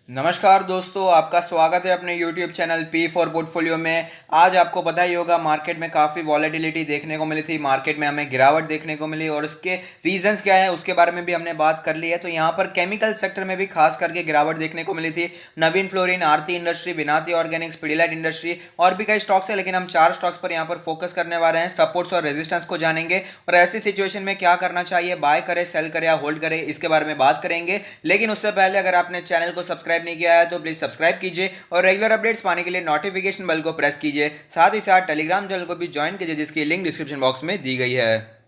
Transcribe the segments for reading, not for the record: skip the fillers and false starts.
नमस्कार दोस्तों, आपका स्वागत है अपने YouTube channel P for portfolio में। आज आपको पता ही होगा मार्केट में काफ़ी वॉलेटिलिटी देखने को मिली थी। मार्केट में हमें गिरावट देखने को मिली और उसके रीजंस क्या है उसके बारे में भी हमने बात कर ली है। तो यहाँ पर केमिकल सेक्टर में भी खास करके गिरावट देखने को मिली थी। Navin fluorine, Aarti industry, Vinati organics, Pidilite industry और भी कई स्टॉक्स है, लेकिन हम 4 स्टॉक्स पर यहाँ पर फोकस करने वाले हैं। सपोर्ट्स और रेजिस्टेंस को जानेंगे और ऐसी सिचुएशन में क्या करना चाहिए, बाय करें, सेल करें या होल्ड करें, इसके बारे में बात करेंगे। लेकिन उससे पहले अगर आपने चैनल को सब्सक्राइब नहीं किया है तो प्लीज सब्सक्राइब कीजिए और रेगुलर अपडेट्स पाने के लिए नोटिफिकेशन बेल को प्रेस कीजिए। साथ ही साथ टेलीग्राम चैनल को भी ज्वाइन कीजिए जिसकी लिंक डिस्क्रिप्शन बॉक्स में दी गई है।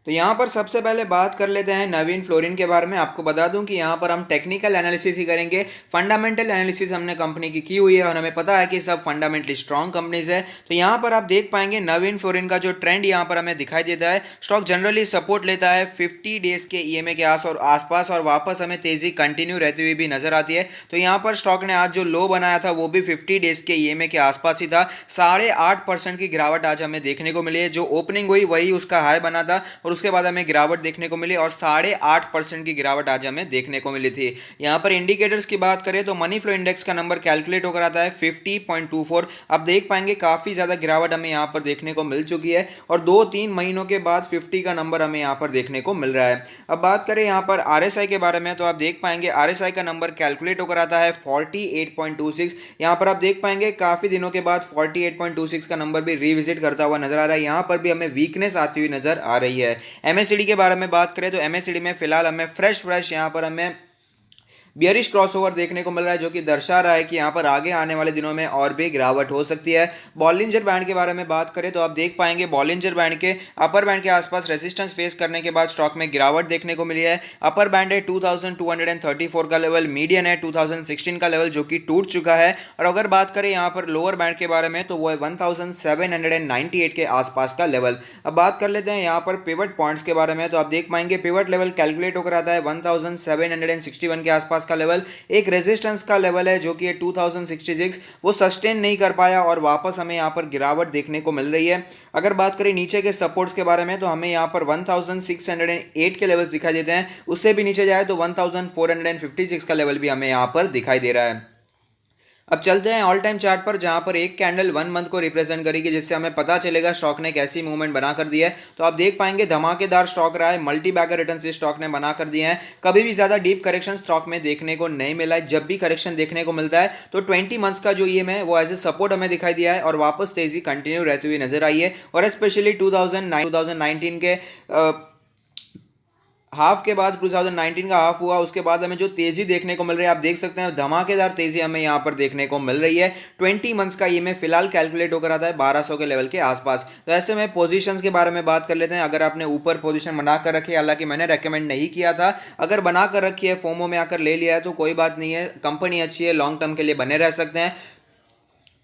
तो यहाँ पर सबसे पहले बात कर लेते हैं नवीन फ्लोरिन के बारे में। आपको बता दूं कि यहाँ पर हम टेक्निकल एनालिसिस ही करेंगे, फंडामेंटल एनालिसिस हमने कंपनी की हुई है और हमें पता है कि सब फंडामेंटली स्ट्रॉन्ग कंपनीज है। तो यहाँ पर आप देख पाएंगे नवीन फ्लोरिन का जो ट्रेंड यहाँ पर हमें दिखाई देता है, स्टॉक जनरली सपोर्ट लेता है 50 डेज के ईएमए के आसपास और वापस हमें तेजी कंटिन्यू रहती हुई भी नजर आती है। तो यहाँ पर स्टॉक ने आज जो लो बनाया था वो भी 50 डेज के ईएमए के आसपास ही था। 8.5% की गिरावट आज हमें देखने को मिली है। जो ओपनिंग हुई वही उसका हाई बना था और उसके बाद हमें गिरावट देखने को मिली और 8.5% की गिरावट आज हमें देखने को मिली थी। यहां पर इंडिकेटर्स की बात करें तो मनी फ्लो इंडेक्स का नंबर कैलकुलेट होकर आता है 50.24। आप देख पाएंगे काफी ज्यादा गिरावट हमें यहां पर देखने को मिल चुकी है और 2-3 महीनों के बाद 50 का नंबर हमें यहां पर देखने को मिल रहा है। अब बात करें यहां पर आरएसआई के बारे में तो आप देख पाएंगे आरएसआई का नंबर कैलकुलेट होकर आता है 48.26। यहां पर आप देख पाएंगे काफी दिनों के बाद 48.26 का नंबर भी रिविजिट करता हुआ नजर आ रहा है। यहां पर भी हमें वीकनेस आती हुई नजर आ रही है। एमएससीडी के बारे में बात करें तो एमएससीडी में फिलहाल हमें फ्रेश यहां पर हमें बियरिश क्रॉसओवर देखने को मिल रहा है, जो कि दर्शा रहा है कि यहां पर आगे आने वाले दिनों में और भी गिरावट हो सकती है। बॉलिंजर बैंड के बारे में बात करें तो आप देख पाएंगे बॉलिंजर बैंड के अपर बैंड के आसपास रेजिस्टेंस फेस करने के बाद स्टॉक में गिरावट देखने को मिली है। अपर बैंड है 2234 का लेवल, मीडियन है 2016 का लेवल जो कि टूट चुका है। और अगर बात करें यहां पर लोअर बैंड के बारे में तो वो है 1798 के आसपास का लेवल। अब बात कर लेते हैं यहां पर पिवट पॉइंट्स के बारे में तो आप देख पाएंगे पिवट लेवल कैलकुलेट होकर आता है 1761 के आसपास का लेवल। एक रेजिस्टेंस का लेवल है जो कि 2066, वो सस्टेन नहीं कर पाया और वापस हमें यहां पर गिरावट देखने को मिल रही है। अगर बात करें नीचे के सपोर्ट्स के बारे में तो हमें यहां पर 1608 के लेवल्स दिखाई देते हैं। उससे भी नीचे जाए तो 1456 का लेवल भी हमें यहां पर दिखाई दे रहा है। अब चलते हैं ऑल टाइम चार्ट पर, जहां पर एक कैंडल 1 मंथ को रिप्रेजेंट करेगी, जिससे हमें पता चलेगा स्टॉक ने कैसी मूवमेंट बना कर दी है। तो आप देख पाएंगे धमाकेदार स्टॉक रहा है, मल्टी बैगर रिटर्न से स्टॉक ने बना कर दिए हैं। कभी भी ज्यादा डीप करेक्शन स्टॉक में देखने को नहीं मिला है। जब भी करेक्शन देखने को मिलता है तो 20 मंथ्स का जो ईएम है वो एज ए सपोर्ट हमें दिखाई दिया है और वापस तेजी कंटिन्यू रहती हुई नजर आई है। और स्पेशली 2019 के हाफ के बाद 2019 का हाफ हुआ उसके बाद हमें जो तेजी देखने को मिल रही है, आप देख सकते हैं धमाकेदार तेजी हमें यहां पर देखने को मिल रही है। 20 मंथ्स का ईएमए फिलहाल कैलकुलेट होकर आता है 1200 के लेवल के आसपास। तो ऐसे में पोजीशंस के बारे में बात कर लेते हैं। अगर आपने ऊपर पोजीशन बनाकर रखी है, हालांकि मैंने रेकमेंड नहीं किया था, अगर बनाकर रखी है, फोमो में आकर ले लिया है तो कोई बात नहीं है, कंपनी अच्छी है, लॉन्ग टर्म के लिए बने रह सकते हैं।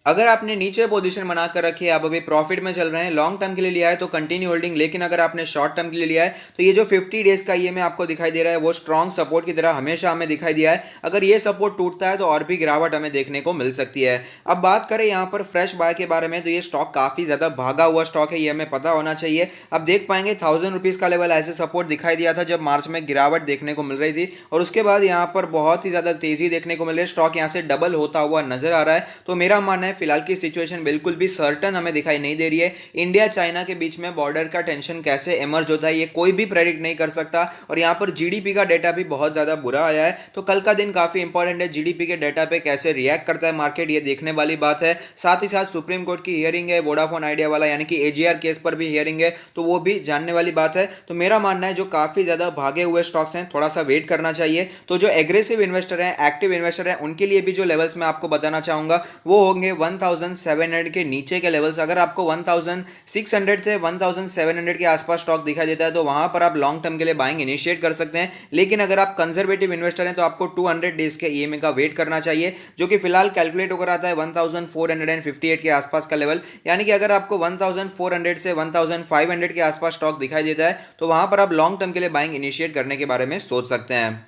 अगर आपने नीचे पोजीशन बनाकर रखी है, आप अभी प्रॉफिट में चल रहे हैं, लॉन्ग टर्म के लिए लिया है तो कंटिन्यू होल्डिंग। लेकिन अगर आपने शॉर्ट टर्म के लिए लिया है तो ये जो 50 डेज का ईएमए आपको दिखाई दे रहा है वो स्ट्रॉन्ग सपोर्ट की तरह हमेशा हमें दिखाई दिया है। अगर ये सपोर्ट टूटता है तो और भी गिरावट हमें देखने को मिल सकती है। अब बात करें यहाँ पर फ्रेश बाय के बारे में तो ये स्टॉक काफी ज्यादा भागा हुआ स्टॉक है, ये हमें पता होना चाहिए। अब देख पाएंगे 1000 रुपीज का लेवल ऐसे सपोर्ट दिखाई दिया था जब मार्च में गिरावट देखने को मिल रही थी और उसके बाद यहाँ पर बहुत ही ज्यादा तेजी देखने को मिल रही है। स्टॉक यहाँ से डबल होता हुआ नजर आ रहा है। तो मेरा मानना है फिलहाल की सिचुएशन बिल्कुल भी सर्टन हमें दिखाई नहीं दे रही है। इंडिया चाइना के बीच में बॉर्डर का टेंशन कैसे इमर्ज होता है ये कोई भी प्रेडिक्ट नहीं कर सकता। और यहां पर जीडीपी का डेटा भी बहुत ज्यादा बुरा आया है, तो कल का दिन काफी इंपॉर्टेंट है। जीडीपी के डेटा पे कैसे रिएक्ट करता है मार्केट, ये देखने वाली बात है। साथ ही साथ सुप्रीम कोर्ट की हियरिंग है वोडाफोन आइडिया वाला, यानी कि एजीआर केस पर भी हियरिंग है, तो वो भी जानने वाली बात है। तो मेरा मानना है जो काफी ज्यादा भागे हुए स्टॉक्स हैं थोड़ा सा वेट करना चाहिए। तो जो एग्रेसिव इन्वेस्टर हैं, एक्टिव इन्वेस्टर हैं, उनके लिए भी जो लेवल्स मैं आपको बताना चाहूंगा वो होंगे 1700 के नीचे के लेवल्स। अगर आपको 1600 से 1700 के आसपास स्टॉक दिखाई देता है तो वहां पर आप लॉन्ग टर्म के लिए बाइंग इनिशिएट कर सकते हैं। लेकिन अगर आप कंजर्वेटिव इन्वेस्टर हैं तो आपको 200 डेज के ईएमए का वेट करना चाहिए, जो कि फिलहाल कैलकुलेट होकर आता है 1458 के आसपास का लेवल। यानी कि अगर आपको 1400 से 1500 के आसपास स्टॉक दिखाई देता है तो वहां पर आप लॉन्ग टर्म के लिए बाइंग इनिशिएट करने के बारे में सोच सकते हैं।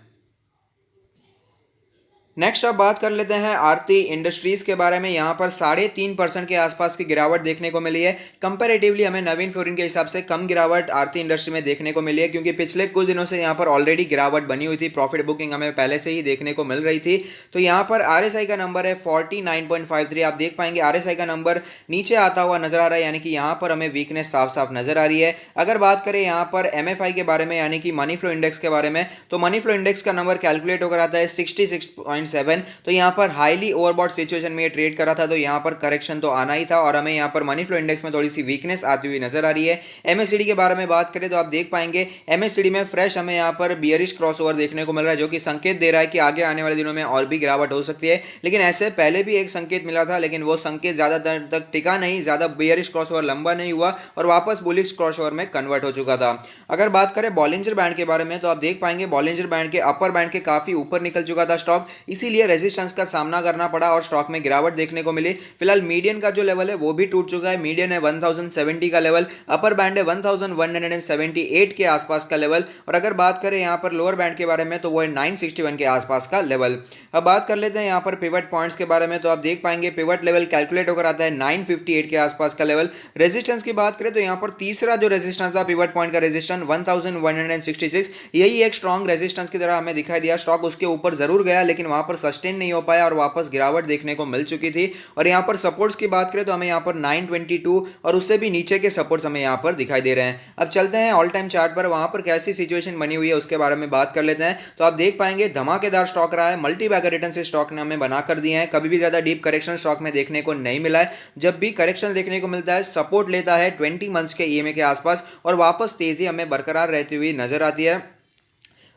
नेक्स्ट अब बात कर लेते हैं आरती इंडस्ट्रीज के बारे में। यहाँ पर 3.5% के आसपास की गिरावट देखने को मिली है। कंपैरेटिवली हमें नवीन फ्लोरिन के हिसाब से कम गिरावट आरती इंडस्ट्री में देखने को मिली है, क्योंकि पिछले कुछ दिनों से यहाँ पर ऑलरेडी गिरावट बनी हुई थी। प्रॉफिट बुकिंग हमें पहले से ही देखने को मिल रही थी। तो यहाँ पर RSI का नंबर है 49.53। आप देख पाएंगे RSI का नंबर नीचे आता हुआ नजर आ रहा है, यानी कि यहाँ पर हमें वीकनेस साफ साफ नजर आ रही है। अगर बात करें यहाँ पर MFI के बारे में, यानी कि मनी फ्लो इंडेक्स के बारे में, तो मनी फ्लो इंडेक्स का नंबर कैलकुलेट होकर आता है 66.7। तो यहाँ पर हाईली ओवरबॉट सिचुएशन में ये ट्रेड करा था, तो यहाँ पर करेक्शन तो आना ही था और हमें यहाँ पर मनी फ्लो इंडेक्स में थोड़ी सी वीकनेस आती हुई नजर आ रही है। MACD के बारे में बात करें तो आप देख पाएंगे MACD में फ्रेश हमें यहाँ पर बियरिश क्रॉसओवर देखने को मिल रहा है, जो कि संकेत दे रहा है कि आगे आने वाले दिनों में और भी गिरावट हो सकती है। लेकिन ऐसे पहले भी एक संकेत मिला था, लेकिन वो संकेत ज्यादा देर तक टिका नहीं, ज्यादा बियरिश क्रॉसओवर लंबा नहीं हुआ और वापस बुलिश क्रॉसओवर में कन्वर्ट हो चुका था। अगर बात करें बॉलिंजर बैंड के बारे में, तो आप देख पाएंगे बॉलिंजर बैंड के अपर बैंड के काफी ऊपर निकल चुका था स्टॉक, इसीलिए रेजिस्टेंस का सामना करना पड़ा और स्टॉक में गिरावट देखने को मिली। फिलहाल मीडियन का जो लेवल है वो भी टूट चुका है। मीडियन है 1070 का लेवल, अपर बैंड है 1178 के आसपास का लेवल, और अगर बात करें यहाँ पर लोअर बैंड के बारे में तो वो है 961 के आसपास का लेवल। अब बात कर लेते हैं यहाँ पर पिवट पॉइंट्स के बारे में। तो आप देख पाएंगे पिवट लेवल कैलकुलेट होकर आता है 958 के आसपास का लेवल। रेजिस्टेंस की बात करें तो यहाँ पर तीसरा जो रेजिस्टेंस था पिवट पॉइंट का रेजिस्टेंस 1166, यही एक स्ट्रॉन्ग रेजिस्टेंस की तरह हमें दिखाई दिया। स्टॉक उसके ऊपर जरूर गया, लेकिन वहां पर सस्टेन नहीं हो पाया और वापस गिरावट देखने को मिल चुकी थी। और यहाँ पर सपोर्ट्स की बात करें तो हमें यहाँ पर 922 और उससे भी नीचे के सपोर्ट्स हमें यहाँ पर दिखाई दे रहे हैं। अब चलते हैं ऑल टाइम चार्ट पर, वहां पर कैसी सिचुएशन बनी हुई है उसके बारे में बात कर लेते हैं। तो आप देख पाएंगे धमाकेदार स्टॉक रहा है, मल्टी बैगर रिटर्न से स्टॉक ने हमें बना कर दिए हैं। कभी भी ज्यादा डीप करेक्शन स्टॉक में देखने को नहीं मिला है। जब भी करेक्शन देखने को मिलता है सपोर्ट लेता है 20 मंथ्स के EMA के आसपास और वापस तेजी हमें बरकरार रहती हुई नजर आती है।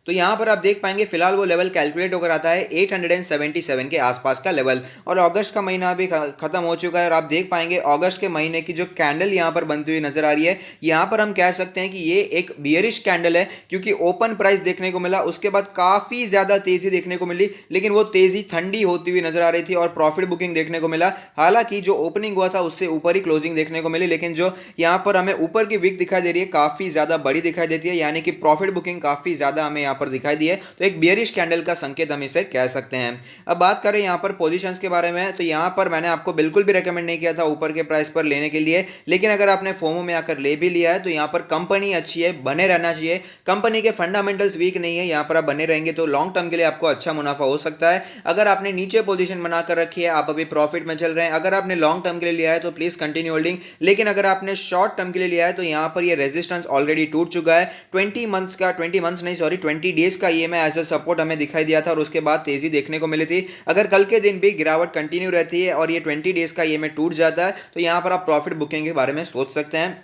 तो यहां पर आप देख पाएंगे फिलहाल वो लेवल कैलकुलेट होकर आता है 877 के आसपास का लेवल, और अगस्त का महीना भी खत्म हो चुका है। और आप देख पाएंगे अगस्त के महीने की जो कैंडल यहां पर बनती हुई नजर आ रही है, यहां पर हम कह सकते हैं कि ये एक बियरिश कैंडल है, क्योंकि ओपन प्राइस देखने को मिला, उसके बाद काफी ज्यादा तेजी देखने को मिली, लेकिन वो तेजी ठंडी होती हुई नजर आ रही थी और प्रॉफिट बुकिंग देखने को मिला। हालांकि जो ओपनिंग हुआ था उससे ऊपर ही क्लोजिंग देखने को मिली, लेकिन जो यहां पर हमें ऊपर की विक दिखाई दे रही है काफी ज्यादा बड़ी दिखाई देती है, यानी कि प्रॉफिट बुकिंग काफी ज्यादा हमें यहां पर दिखाई दी है। तो एक बियरिश कैंडल का संकेत हम इसे कह सकते हैं। अब बात करें यहां पर पोजीशंस के बारे में, तो यहां पर मैंने आपको बिल्कुल भी रेकमेंड नहीं किया था ऊपर के प्राइस पर लेने के लिए, लेकिन अगर आपने फोमो में आकर ले भी लिया है तो यहां पर कंपनी अच्छी है, बने रहना चाहिए। कंपनी के फंडामेंटल्स वीक नहीं है, यहां पर आप बने रहेंगे तो लॉन्ग टर्म के लिए आपको अच्छा मुनाफा हो सकता है। अगर आपने नीचे पोजीशन बनाकर रखी है, आप अभी प्रॉफिट में चल रहे हैं, अगर आपने लॉन्ग टर्म के लिए लिया है तो प्लीज कंटिन्यू होल्डिंग। लेकिन अगर आपने शॉर्ट टर्म के लिए लिया है तो यहां पर ये रेजिस्टेंस ऑलरेडी टूट चुका है। 20 डेज का EMA एज अ सपोर्ट हमें दिखाई दिया था और उसके बाद तेजी देखने को मिली थी। अगर कल के दिन भी गिरावट कंटिन्यू रहती है और ये 20 डेज का EMA टूट जाता है तो यहां पर आप प्रॉफिट बुकिंग के बारे में सोच सकते हैं।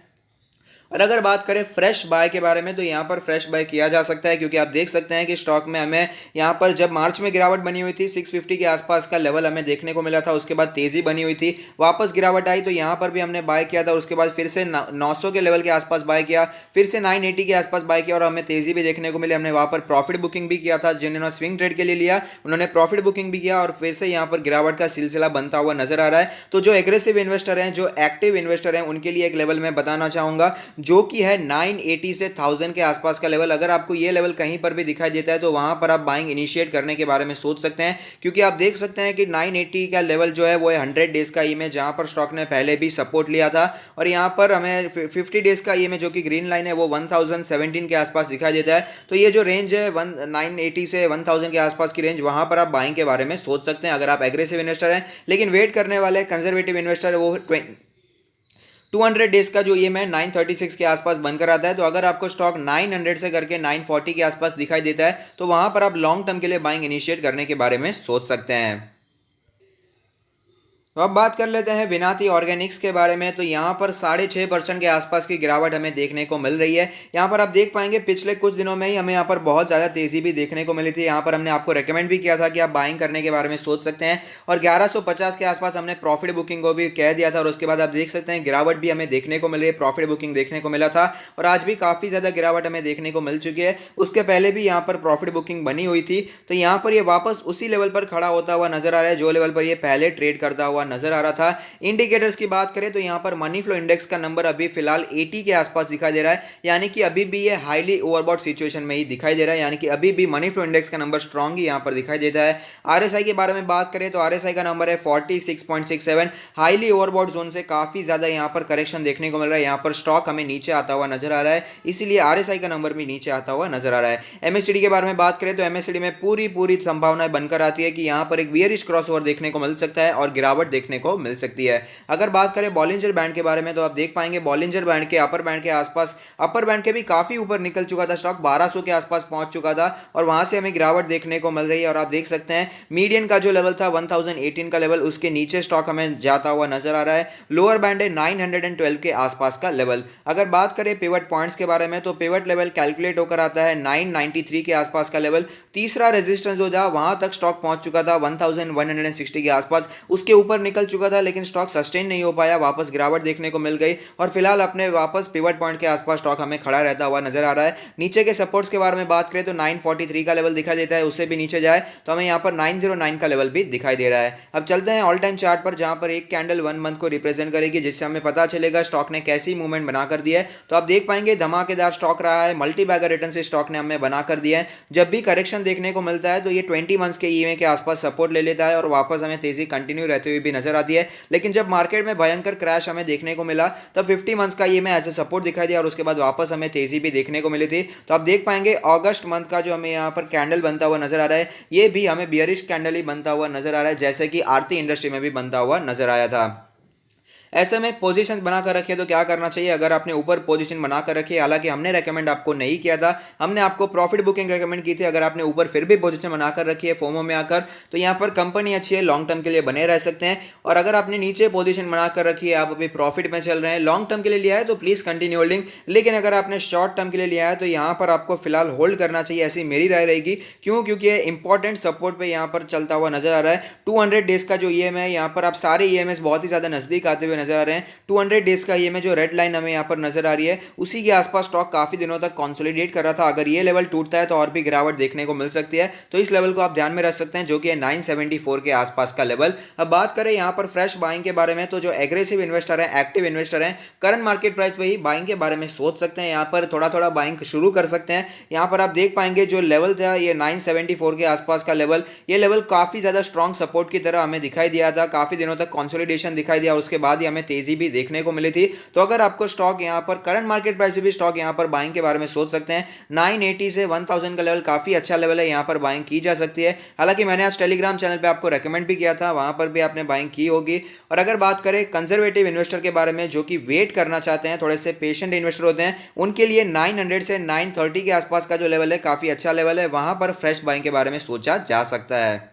और अगर बात करें फ्रेश बाय के बारे में, तो यहाँ पर फ्रेश बाय किया जा सकता है, क्योंकि आप देख सकते हैं कि स्टॉक में हमें यहाँ पर जब मार्च में गिरावट बनी हुई थी 650 के आसपास का लेवल हमें देखने को मिला था, उसके बाद तेजी बनी हुई थी, वापस गिरावट आई तो यहाँ पर भी हमने बाय किया था, उसके बाद फिर से 900 के लेवल के आसपास बाय किया, फिर से 980 के आसपास बाय किया और हमें तेजी भी देखने को मिली। हमने वहाँ पर प्रॉफिट बुकिंग भी किया था, जिन्होंने स्विंग ट्रेड के लिए लिया उन्होंने प्रॉफिट बुकिंग भी किया और फिर से यहाँ पर गिरावट का सिलसिला बनता हुआ नजर आ रहा है। तो जो एग्रेसिव इन्वेस्टर हैं, जो एक्टिव इन्वेस्टर हैं, उनके लिए एक लेवल मैं बताना चाहूंगा जो कि है 980 से 1000 के आसपास का लेवल। अगर आपको ये लेवल कहीं पर भी दिखाई देता है तो वहां पर आप बाइंग इनिशिएट करने के बारे में सोच सकते हैं, क्योंकि आप देख सकते हैं कि 980 का लेवल जो है वो है 100 डेज का EMA, जहां पर स्टॉक ने पहले भी सपोर्ट लिया था। और यहां पर हमें 50 डेज का EMA जो कि ग्रीन लाइन है वो 1017 के आसपास दिखाई देता है। तो ये जो रेंज है 980 से 1000 के आसपास की रेंज, वहां पर आप बाइंग के बारे में सोच सकते हैं अगर आप एग्रेसिव इन्वेस्टर हैं। लेकिन वेट करने वाले कंजर्वेटिव इन्वेस्टर है वो 200 डेज का जो EMA 936 के आसपास बनकर आता है। तो अगर आपको स्टॉक 900 से करके 940 के आसपास दिखाई देता है तो वहां पर आप लॉन्ग टर्म के लिए बाइंग इनिशिएट करने के बारे में सोच सकते हैं। तो अब बात कर लेते हैं विनाती ऑर्गेनिक्स के बारे में। तो यहाँ पर 6.5% के आसपास की गिरावट हमें देखने को मिल रही है। यहाँ पर आप देख पाएंगे पिछले कुछ दिनों में ही हमें यहाँ पर बहुत ज़्यादा तेज़ी भी देखने को मिली थी। यहाँ पर हमने आपको रेकमेंड भी किया था कि आप बाइंग करने के बारे में सोच सकते हैं और 1150 के आसपास हमने प्रॉफिट बुकिंग को भी कह दिया था और उसके बाद आप देख सकते हैं गिरावट भी हमें देखने को मिल रही है, प्रॉफिट बुकिंग देखने को मिला था और आज भी काफ़ी ज़्यादा गिरावट हमें देखने को मिल चुकी है। उसके पहले भी यहाँ पर प्रॉफिट बुकिंग बनी हुई थी। तो यहाँ पर ये वापस उसी लेवल पर खड़ा होता हुआ नजर आ रहा है जो लेवल पर ये पहले ट्रेड करता हुआ हुआ नजर आ रहा था। इंडिकेटर्स की बात करें तो यहाँ पर मनी फ्लो इंडेक्स का नंबर अभी फिलहाल 80 के आसपास दिखाई दे रहा है, यानी कि अभी भी ये हाईली ओवरबॉट सिचुएशन में ही दिखाई दे रहा है, यानी कि अभी भी मनी फ्लो इंडेक्स का नंबर स्ट्रांग ही यहाँ पर दिखाई देता है। आरएसआई के बारे में बात करें तो आरएसआई का नंबर है 46.67, हाईली ओवरबॉट जोन से काफी ज्यादा यहाँ पर करेक्शन देखने को मिल रहा है। यहाँ पर स्टॉक हमें नीचे आता हुआ नजर आ रहा है, इसीलिए आरएसआई का नंबर भी नीचे आता हुआ नजर आ रहा है। एमएससीडी के बारे में बात करें तो एमएससीडी में पूरी संभावनाएं बनकर आती है कि यहाँ पर एक बियरिश क्रॉसओवर देखने को मिल सकता है और गिरावट देखने को मिल सकती है। अगर बात करें बॉलिंजर बैंड के बारे में तो आप देख पाएंगे बॉलिंजर बैंड के अपर बैंड के आसपास, अपर बैंड के भी काफी ऊपर निकल चुका था, स्टॉक 1200 के आसपास पहुंच चुका था और वहां से हमें गिरावट देखने को मिल रही है। और आप देख सकते हैं मीडियन का जो लेवल था 1018 का लेवल, उसके नीचे स्टॉक हमें जाता हुआ नजर आ रहा है। लोअर बैंड है 912 के आसपास का लेवल। अगर बात करें पिवट पॉइंट्स के बारे में तो पिवट लेवल कैलकुलेट होकर आता है 993 के आसपास का लेवल। तीसरा रेजिस्टेंस जो था वहां तक स्टॉक पहुंच चुका था 1160 के आसपास, उसके ऊपर निकल चुका था लेकिन स्टॉक सस्टेन नहीं हो पाया, वापस गिरावट देखने को मिल गई और फिलहाल अपने वापस पिवट पॉइंट के आसपास स्टॉक हमें खड़ा रहता हुआ नजर आ रहा है। नीचे के सपोर्ट्स के बारे में बात करें तो 943 का लेवल दिखाई देता है, उससे भी नीचे जाए तो हमें यहाँ पर 909 का लेवल भी दिखाई दे रहा है। अब चलते हैं ऑल टाइम चार्ट पर, जहां पर एक कैंडल 1 मंथ को रिप्रेजेंट करेगी, जिससे हमें पता चलेगा स्टॉक ने कैसी मूवमेंट बनाकर दी है। तो आप देख पाएंगे धमाकेदार स्टॉक रहा है, मल्टी बैगर रिटर्न से स्टॉक ने हमें बनाकर दिया है। जब भी करेक्शन देखने को मिलता है तो ये 20 मंथ्स के ईएमए के आसपास सपोर्ट ले लेता है और वापस हमें तेजी कंटिन्यू रहते हुए भी नजर आती है। लेकिन जब मार्केट में भयंकर क्रैश हमें देखने को मिला तब 50 मंथ्स का ईएमए एज ए सपोर्ट दिखाई दिया और उसके बाद वापस हमें तेजी भी देखने को मिली थी। तो आप देख पाएंगे अगस्त मंथ का जो हमें यहाँ पर कैंडल बनता हुआ नजर आ रहा है, ये भी हमें बियरिश कैंडल ही बनता हुआ नजर आ रहा है, जैसे कि आरती इंडस्ट्री में भी बनता हुआ नजर आया था। ऐसे में पोजीशन बनाकर रखिए तो क्या करना चाहिए, अगर आपने ऊपर पोजीशन बनाकर रखी है, हालांकि हमने रेकमेंड आपको नहीं किया था, हमने आपको प्रॉफिट बुकिंग रेकमेंड की थी। अगर आपने ऊपर फिर भी पोजीशन बनाकर रखी है फोमो में आकर तो यहाँ पर कंपनी अच्छी है, लॉन्ग टर्म के लिए बने रह सकते हैं। और अगर आपने नीचे पोजीशन बनाकर रखी है, आप अभी प्रॉफिट में चल रहे हैं, लॉन्ग टर्म के लिए लिया है तो प्लीज कंटिन्यू होल्डिंग। लेकिन अगर आपने शॉर्ट टर्म के लिए लिया है तो यहाँ पर आपको फिलहाल होल्ड करना चाहिए, ऐसी मेरी राय रहेगी। क्यों? क्योंकि इंपॉर्टेंट सपोर्ट पे यहाँ पर चलता हुआ नजर आ रहा है। 200 डेज का जो ईएमए है, यहाँ पर आप सारे ईएमएस बहुत ही ज्यादा नजदीक आते हुए नजर आ रहे हैं। 200 डेज का ईएमए जो रेड लाइन हमें यहाँ पर नजर आ रही है, उसी के आसपास स्टॉक काफी दिनों तक कंसोलिडेट कर रहा था। अगर ये लेवल टूटता है तो और भी गिरावट देखने को मिल सकती है, तो इस लेवल को आप ध्यान में रख सकते हैं, जो कि है 974 के आसपास का लेवल। अब बात करें यहाँ पर फ्रेश बाइंग के बारे में तो जो एग्रेसिव इन्वेस्टर है, एक्टिव इन्वेस्टर है, करंट मार्केट प्राइस पे ही बाइंग के बारे में सोच सकते हैं, यहाँ पर थोड़ा थोड़ा बाइंग शुरू कर सकते हैं। यहाँ पर आप देख पाएंगे जो लेवल था ये 974 के आसपास का लेवल, ये लेवल काफी ज्यादा स्ट्रॉन्ग सपोर्ट की तरह हमें दिखाई दिया था, काफी दिनों तक कंसोलिडेशन दिखाई दिया और उसके बाद ही हमें तेजी भी देखने को मिली थी। तो अगर आपको स्टॉक यहां पर करंट मार्केट प्राइस पे भी स्टॉक यहां पर बाइंग के बारे में सोच सकते हैं। 980 से 1000 का लेवल काफी अच्छा लेवल है, यहां पर बाइंग की जा सकती है। हालांकि मैंने आज टेलीग्राम चैनल पे आपको रेकमेंड भी किया था, वहां पर भी आपने बाइंग की होगी। और अगर बात करें कंजर्वेटिव इन्वेस्टर के बारे में, जो कि वेट करना चाहते हैं, थोड़े से पेशेंट इन्वेस्टर होते हैं, उनके लिए 900 से 930 के आसपास का जो लेवल है काफी अच्छा लेवल है, वहां पर फ्रेश बाइंग के बारे में सोचा जा सकता है।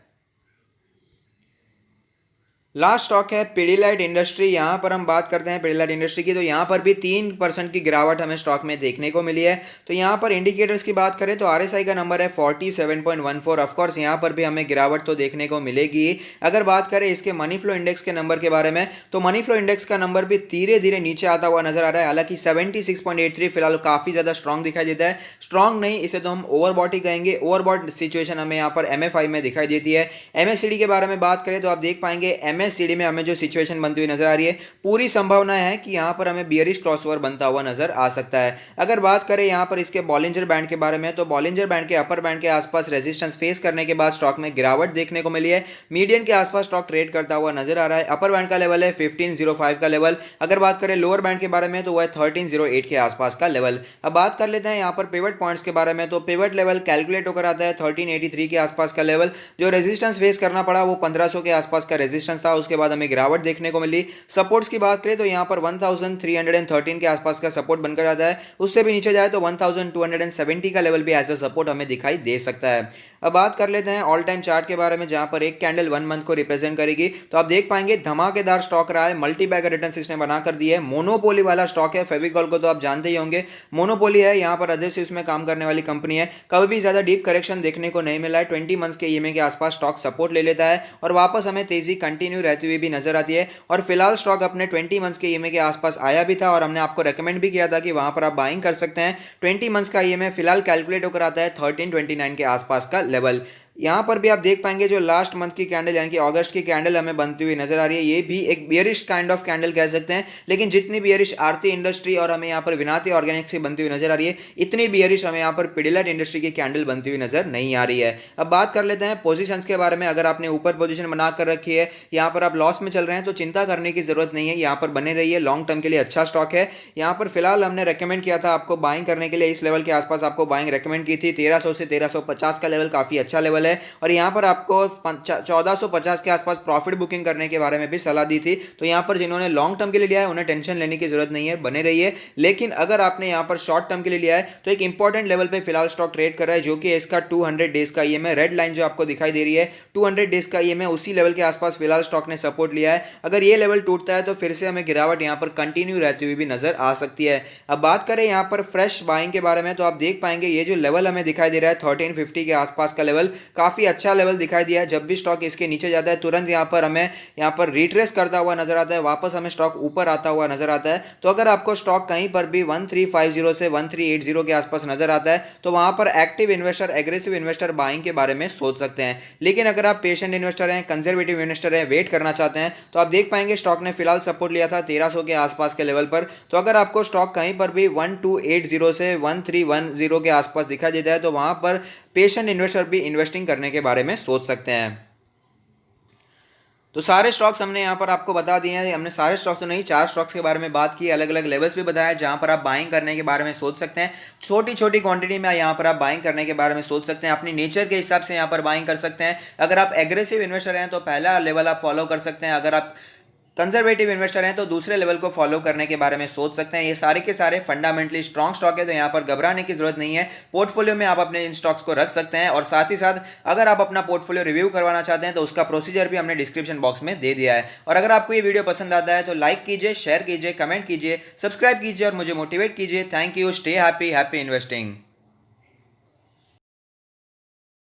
लास्ट स्टॉक है पिडिलाइट इंडस्ट्री। यहां पर हम बात करते हैं पिडिलाइट इंडस्ट्री की, तो यहां पर भी 3% की गिरावट हमें स्टॉक में देखने को मिली है। तो यहां पर इंडिकेटर्स की बात करें तो आरएसआई का नंबर है 47.14। ऑफकोर्स यहां पर भी हमें गिरावट तो देखने को मिलेगी। अगर बात करें इसके मनी फ्लो इंडेक्स के नंबर के बारे में तो मनी फ्लो इंडेक्स का नंबर भी धीरे धीरे नीचे आता हुआ नजर आ रहा है। हालांकि 76.83 फिलहाल काफी ज्यादा स्ट्रॉन्ग दिखाई देता है, स्ट्रॉन्ग नहीं, इसे तो हम ओवरबॉट ही कहेंगे। ओवरबॉट सिचुएशन हमें यहाँ पर एमएफआई में दिखाई देती है। एमएससीडी के बारे में बात करें तो आप देख पाएंगे एमएससीडी में हमें जो सिचुएशन बनती हुई नजर आ रही है, पूरी संभावना है कि यहां पर हमें बियरिश क्रॉसओवर बनता हुआ नजर आ सकता है। अगर बात करें यहां पर इसके बॉलिंजर बैंड के बारे में तो बॉलिंजर बैंड के अपर बैंड के आसपास रेजिस्टेंस फेस करने के बाद स्टॉक में गिरावट देखने को मिली है। मीडियन के आसपास स्टॉक ट्रेड करता हुआ नजर आ रहा है। अपर बैंड का लेवल है 1505 का लेवल। अगर बात करें लोअर बैंड के बारे में तो वह 1308 के आसपास का लेवल। अब बात कर लेते हैं यहां पर पिवट पॉइंट्स के बारे में, तो पिवट लेवल कैलकुलेट होकर आता है 1383 के आसपास का लेवल। जो रेजिस्टेंस फेस करना पड़ा वो 1500 के आसपास का रेजिस्टेंस था, उसके बाद हमें गिरावट देखने को मिली। सपोर्ट्स की बात करें तो यहां पर 1313 के आसपास का सपोर्ट बनकर आता है, उससे भी नीचे जाए तो 1270 का लेवल भी ऐसा सपोर्ट हमें दिखाई दे सकता है। अब बात कर लेते हैं ऑल टाइम चार्ट के बारे में, जहां पर एक कैंडल 1 मंथ को रिप्रेजेंट करेगी। तो आप देख पाएंगे धमाकेदार स्टॉक रहा है, मल्टी बैगर रिटर्न इसने बनाकर दी है। मोनोपोली वाला स्टॉक है, फेविकॉल को तो आप जानते ही होंगे, मोनोपोली है, यहां पर अदर्स में काम करने वाली कंपनी है। कभी भी ज्यादा डीप करेक्शन देखने को नहीं मिला है। 20 मंथ्स के ईएमए के आसपास स्टॉक सपोर्ट ले लेता है और वापस हमें तेजी कंटिन्यू रहती हुई भी नजर आती है। और फिलहाल स्टॉक अपने 20 मंथ्स के ईएमए के आसपास आया भी था और हमने आपको रेकमेंड भी किया था कि वहां पर आप बाइंग कर सकते हैं। 20 मंथ्स का ईएमए फिलहाल कैलकुलेट होकर आता है 1329 के आसपास का लेवल। यहाँ पर भी आप देख पाएंगे जो लास्ट मंथ की कैंडल यानी कि अगस्त की कैंडल हमें बनती हुई नजर आ रही है, ये भी एक बियरिश काइंड ऑफ कैंडल कह सकते हैं। लेकिन जितनी बियरिश आरती इंडस्ट्री और हमें यहाँ पर विनाती ऑर्गेनिक्स की बनती हुई नजर आ रही है, इतनी बियरिश हमें यहाँ पर पिडिलाइट इंडस्ट्री की कैंडल बनती हुई नजर नहीं आ रही है। अब बात कर लेते हैं पोजीशंस के बारे में। अगर आपने ऊपर पोजीशन बना कर रखी है, यहाँ पर आप लॉस में चल रहे हैं, तो चिंता करने की जरूरत नहीं है, यहाँ पर बने रहिए, लॉन्ग टर्म के लिए अच्छा स्टॉक है। यहाँ पर फिलहाल हमने रेकमेंड किया था आपको बाइंग करने के लिए, इस लेवल के आसपास आपको बाइंग रेकमेंड की थी। 1300 से 1350 का लेवल काफी अच्छा लेवल है, और यहाँ पर आपको 1450 के आसपास प्रॉफिट बुकिंग करने के बारे में भी सलाह दी थी। तो यहाँ पर जिन्होंने लॉन्ग टर्म के लिए लिया है उन्हें टेंशन लेने की जरूरत नहीं है, बने रहिए। लेकिन अगर आपने यहाँ पर शॉर्ट टर्म के लिए लिया है तो एक इंपॉर्टेंट लेवल पे फिलहाल स्टॉक ट्रेड कर रहा है, जो कि इसका 200 डेज का ईएमए, रेड लाइन जो आपको दिखाई दे रही है 200 डेज का ईएमए, उसी लेवल के आसपास फिलहाल स्टॉक ने सपोर्ट लिया है। अगर ये लेवल टूटता है तो फिर से हमें गिरावट यहाँ पर कंटिन्यू रहती हुई भी नजर आ सकती है। अब बात करें यहाँ पर फ्रेश बाइंग के बारे में, तो आप देख पाएंगे ये जो लेवल हमें दिखाई दे रहा है 1350 के आसपास का लेवल, काफी अच्छा लेवल दिखाई दिया है। जब भी स्टॉक इसके नीचे जाता है तुरंत यहाँ पर हमें यहाँ पर रिट्रेस करता हुआ नजर आता है, वापस हमें स्टॉक ऊपर आता हुआ नजर आता है। तो अगर आपको स्टॉक कहीं पर भी 1350 से 1380 के आसपास नजर आता है तो वहां पर active investor, aggressive investor buying के बारे में सोच सकते हैं। लेकिन अगर आप पेशेंट इन्वेस्टर हैं, कंजर्वेटिव इन्वेस्टर हैं, वेट करना चाहते हैं, तो आप देख पाएंगे स्टॉक ने फिलहाल सपोर्ट लिया था 1300 के आसपास के लेवल पर। तो अगर आपको स्टॉक कहीं पर भी 1280 से 1310 के आसपास दिखाई देता है तो वहां पर पेशेंट इन्वेस्टर भी इन्वेस्टिंग करने के बारे में सोच सकते हैं। तो सारे स्टॉक्स हमने यहाँ पर आपको बता दिए हैं। हमने सारे स्टॉक्स तो नहीं, 4 स्टॉक्स के बारे में बात की, अलग अलग लेवल्स भी बताया जहाँ पर आप बाइंग करने के बारे में सोच सकते हैं। छोटी छोटी क्वांटिटी में यहाँ पर आप बाइंग करने के बारे में सोच सकते हैं, अपनी नेचर के हिसाब से यहाँ पर बाइंग कर सकते हैं। अगर आप एग्रेसिव इन्वेस्टर हैं तो पहला लेवल आप फॉलो कर सकते हैं, अगर आप कंजर्वेटिव इन्वेस्टर हैं तो दूसरे लेवल को फॉलो करने के बारे में सोच सकते हैं। ये सारे के सारे फंडामेंटली स्ट्रॉन्ग स्टॉक है, तो यहाँ पर घबराने की जरूरत नहीं है। पोर्टफोलियो में आप अपने इन स्टॉक्स को रख सकते हैं, और साथ ही साथ अगर आप अपना पोर्टफोलियो रिव्यू करवाना चाहते हैं तो उसका प्रोसीजर भी हमने डिस्क्रिप्शन बॉक्स में दे दिया है। और अगर आपको ये वीडियो पसंद आता है तो लाइक कीजिए, शेयर कीजिए, कमेंट कीजिए, सब्सक्राइब कीजिए और मुझे मोटिवेट कीजिए। Thank you, stay happy, happy investing.